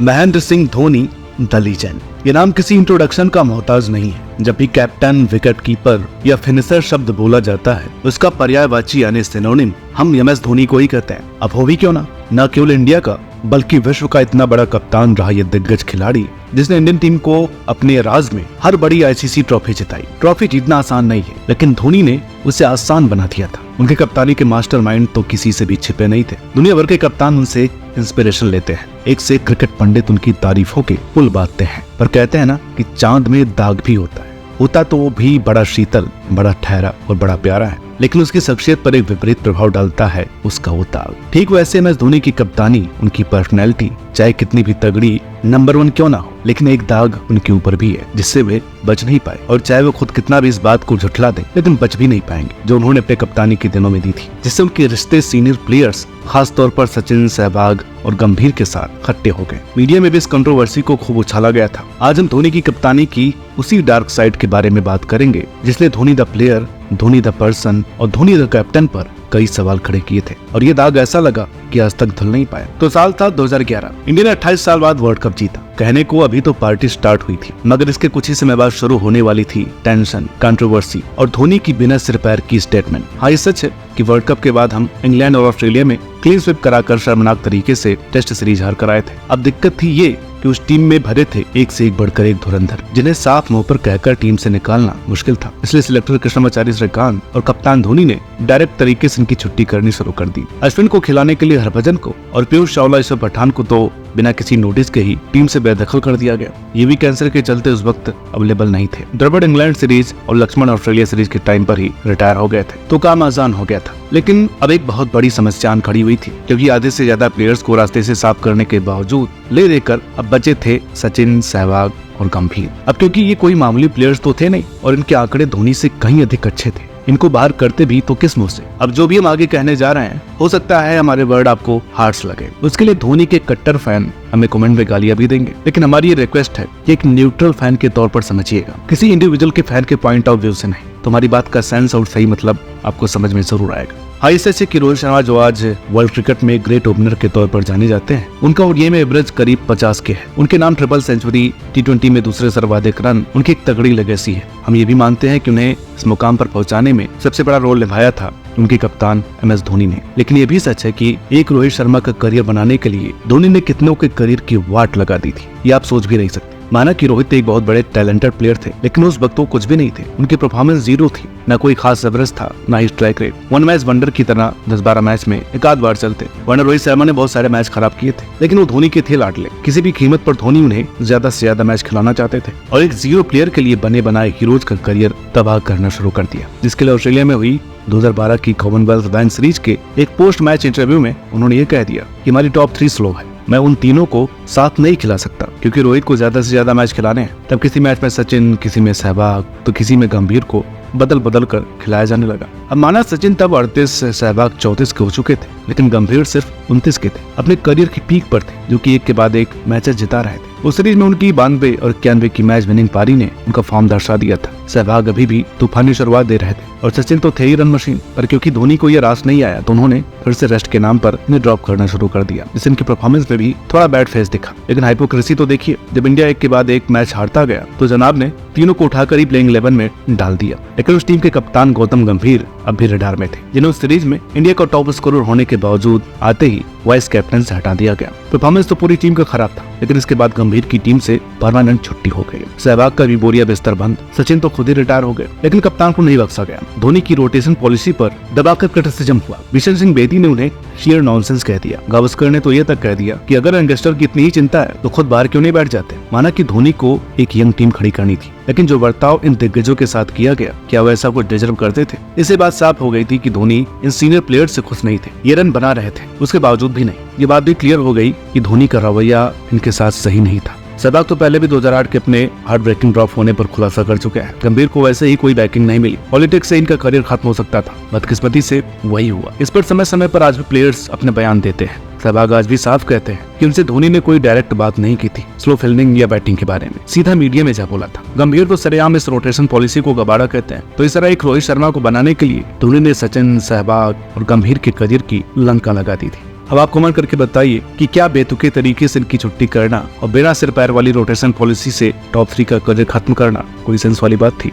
Mahendra Singh Dhoni the legend. ये नाम किसी इंट्रोडक्शन का मोहताज नहीं है। जब भी कैप्टन, विकेट कीपर या फिनिशर शब्द बोला जाता है, उसका पर्यायवाची यानी सिनोनिम हम MS धोनी को ही कहते हैं। अब हो भी क्यों ना, न केवल इंडिया का बल्कि विश्व का इतना बड़ा कप्तान रहा ये दिग्गज खिलाड़ी, जिसने इंडियन टीम को अपने राज में हर बड़ी ICC ट्रॉफी जिताई। ट्रॉफी जीतना आसान नहीं है, लेकिन धोनी ने उसे आसान बना दिया था। उनके कप्तानी के मास्टरमाइंड तो किसी से भी छिपे नहीं थे। दुनिया भर के कप्तान उनसे इंस्पिरेशन लेते हैं। एक से एक क्रिकेट पंडित उनकी तारीफों के पुल बांधते हैं। पर कहते हैं ना कि चांद में दाग भी होता तो वो भी बड़ा शीतल, बड़ा ठहरा और बड़ा प्यारा है, लेकिन उसकी शख्सियत पर एक विपरीत प्रभाव डालता है उसका वो दाग। ठीक वैसे MS धोनी की कप्तानी, उनकी पर्सनैलिटी चाहे कितनी भी तगड़ी, नंबर 1 क्यों ना हो, लेकिन एक दाग उनके ऊपर भी है जिससे वे बच नहीं पाए। और चाहे वो खुद कितना भी इस बात को झुठला दे, लेकिन बच भी नहीं पाएंगे, जो उन्होंने अपने कप्तानी के दिनों में दी थी, जिससे उनके रिश्ते सीनियर प्लेयर्स खास तौर पर सचिन, सहवाग और गंभीर के साथ खट्टे हो गए। मीडिया में भी इस कंट्रोवर्सी को खूब उछाला गया था। आज हम धोनी की कप्तानी की उसी डार्क साइड के बारे में बात करेंगे जिसने Dhoni the player, Dhoni the person और धोनी द कैप्टन पर कई सवाल खड़े किए थे, और ये दाग ऐसा लगा कि आज तक धुल नहीं पाया। तो साल था 2011। इंडिया ने 28 साल बाद वर्ल्ड कप जीता। कहने को अभी तो पार्टी स्टार्ट हुई थी, मगर इसके कुछ ही समय बाद शुरू होने वाली थी टेंशन, कंट्रोवर्सी और धोनी की बिना सिर पैर की स्टेटमेंट। हाँ, ये सच है कि वर्ल्ड कप के बाद हम इंग्लैंड और ऑस्ट्रेलिया में क्लीन स्वीप कराकर शर्मनाक तरीके से टेस्ट सीरीज हार कर आए थे। अब दिक्कत थी ये कि उस टीम में भरे थे एक से एक बढ़कर एक धुरंधर, जिन्हें साफ मुंह पर कहकर टीम से निकालना मुश्किल था। इसलिए सिलेक्टर कृष्णमाचारी श्रीकांत और कप्तान धोनी ने डायरेक्ट तरीके से इनकी छुट्टी करनी शुरू कर दी। अश्विन को खिलाने के लिए हरभजन को और पीयूष चावला, ईश्वर पठान को तो बिना किसी नोटिस के ही टीम से बेदखल कर दिया गया। ये भी कैंसर के चलते उस वक्त अवेलेबल नहीं थे। द्रविड़ इंग्लैंड सीरीज और लक्ष्मण ऑस्ट्रेलिया सीरीज के टाइम पर ही रिटायर हो गए थे, तो काम आसान हो गया था। लेकिन अब एक बहुत बड़ी समस्या खड़ी हुई थी, क्योंकि आधे से ज्यादा प्लेयर्स को रास्ते से साफ करने के बावजूद ले देकर अब बचे थे सचिन, सहवाग और गंभीर। अब क्योंकि ये कोई मामूली प्लेयर्स तो थे नहीं और इनके आंकड़े धोनी से कहीं अधिक अच्छे थे, इनको बाहर करते भी तो किस मुंह से। अब जो भी हम आगे कहने जा रहे हैं, हो सकता है हमारे वर्ड आपको हार्श लगे। उसके लिए धोनी के कट्टर फैन हमें कमेंट में गालियां भी देंगे, लेकिन हमारी ये रिक्वेस्ट है कि एक न्यूट्रल फैन के तौर पर समझिएगा, किसी इंडिविजुअल के फैन के पॉइंट ऑफ व्यू से नहीं। तुम्हारी बात का सेंस और सही मतलब आपको समझ में जरूर आएगा। हाँ, इस सच है कि रोहित शर्मा, जो आज वर्ल्ड क्रिकेट में ग्रेट ओपनर के तौर पर जाने जाते हैं, उनका ओडीआई में एवरेज करीब 50 के है। उनके नाम ट्रिपल सेंचुरी, T20 में दूसरे सर्वाधिक रन, उनकी एक तगड़ी लेगेसी है। हम ये भी मानते हैं कि उन्हें इस मुकाम पर पहुंचाने में सबसे बड़ा रोल निभाया था उनके कप्तान MS धोनी ने। लेकिन ये भी सच है कि एक रोहित शर्मा का करियर बनाने के लिए धोनी ने कितनों के करियर की वाट लगा दी थी, ये आप सोच भी नहीं सकते। माना कि रोहित एक बहुत बड़े टैलेंटेड प्लेयर थे, लेकिन उस वक्त वो कुछ भी नहीं थे। उनकी परफॉर्मेंस 0 थी, न कोई खास एवरेज था, न ही strike rate. One match wonder की तरह 10-12 मैच में एक आध बार चलते, वरना रोहित शर्मा ने बहुत सारे मैच खराब किए थे, लेकिन वो धोनी के थे लाडले। किसी भी कीमत पर धोनी उन्हें ज्यादा से ज्यादा मैच खिलाना चाहते थे और एक 0 प्लेयर के लिए बने बनाए हीरोज का करियर तबाह करना शुरू कर दिया, जिसके लिए ऑस्ट्रेलिया में हुई 2012 की कॉमनवेल्थ बैंक सीरीज के एक पोस्ट मैच इंटरव्यू में उन्होंने ये कह दिया कि हमारी टॉप 3 स्लो है, मैं उन तीनों को साथ नहीं खिला सकता, क्योंकि रोहित को ज्यादा से ज्यादा मैच खिलाने हैं। तब किसी मैच में सचिन, किसी में सहवाग तो किसी में गंभीर को बदल बदल कर खिलाया जाने लगा। अब माना सचिन तब 38, सहवाग 34 के हो चुके थे, लेकिन गंभीर सिर्फ 29 के थे, अपने करियर की पीक पर थे, जो कि एक के बाद एक मैचेस जिता रहे थे। उस सीरीज में उनकी 92 और 91 की मैच विनिंग पारी ने उनका फॉर्म दर्शा दिया था। सहवाग अभी भी तूफानी शुरुआत दे रहे थे और सचिन तो थे ही रन मशीन, पर क्योंकि धोनी को यह रास नहीं आया तो उन्होंने फिर से रेस्ट के नाम पर इन्हें ड्रॉप करना शुरू कर दिया, जिससे इनकी परफॉर्मेंस में भी थोड़ा बैड फेस दिखा। लेकिन हाइपोक्रेसी तो देखिए, जब इंडिया एक के बाद एक मैच हारता गया तो जनाब ने तीनों को उठाकर ही प्लेइंग 11 में डाल दिया। लेकिन उस टीम के कप्तान गौतम गंभीर अब भी रडार में थे, जिन्हें उस सीरीज में इंडिया का टॉप स्कोरर होने के बावजूद आते ही वाइस कैप्टन से हटा दिया गया। परफॉर्मेंस तो पूरी टीम का खराब था, लेकिन इसके बाद गंभीर की टीम से परमानेंट छुट्टी हो गई। सहवाग का भी बोरिया बिस्तर बंद, सचिन तो खुद ही रिटायर हो गए, लेकिन कप्तान को नहीं बख्शा गया। धोनी की रोटेशन पॉलिसी पर दबाकर क्रिटिसिज्म हुआ। बिशन सिंह बेदी ने उन्हें शेयर नॉनसेंस कह दिया। गावस्कर ने तो ये तक कह दिया कि अगर यंगस्टर की इतनी ही चिंता है तो खुद बाहर क्यों नहीं बैठ जाते। माना कि धोनी को एक यंग टीम खड़ी करनी थी, लेकिन जो बर्ताव इन दिग्गजों के साथ किया गया, क्या वो ऐसा कुछ डिजर्व करते थे? इससे बात साफ हो गई थी कि धोनी इन सीनियर प्लेयर्स से खुश नहीं थे। ये रन बना रहे थे, उसके बावजूद भी नहीं। ये बात भी क्लियर हो गई कि धोनी का रवैया इनके साथ सही नहीं था। सहवाग तो पहले भी 2008 के अपने हार्ट ब्रेकिंग ड्रॉप होने पर खुलासा कर चुका है। गंभीर को वैसे ही कोई बैकिंग नहीं मिली, पॉलिटिक्स से इनका करियर खत्म हो सकता था, बदकिस्मती से वही हुआ। इस पर समय समय पर आज भी प्लेयर्स अपने बयान देते हैं। सहवाग आज भी साफ कहते हैं कि उनसे धोनी ने कोई डायरेक्ट बात नहीं की थी स्लो फील्डिंग या बैटिंग के बारे में, सीधा मीडिया में जा बोला था। गंभीर तो सरेआम इस रोटेशन पॉलिसी को गबाड़ा कहते हैं। तो इस तरह एक रोहित शर्मा को बनाने के लिए धोनी ने सचिन, सहवाग और गंभीर के करियर की लंका लगा दी थी। अब आप कमेंट करके बताइए कि क्या बेतुके तरीके से इनकी छुट्टी करना और बिना सिर पैर वाली रोटेशन पॉलिसी से टॉप 3 का करियर खत्म करना कोई सेंस वाली बात थी।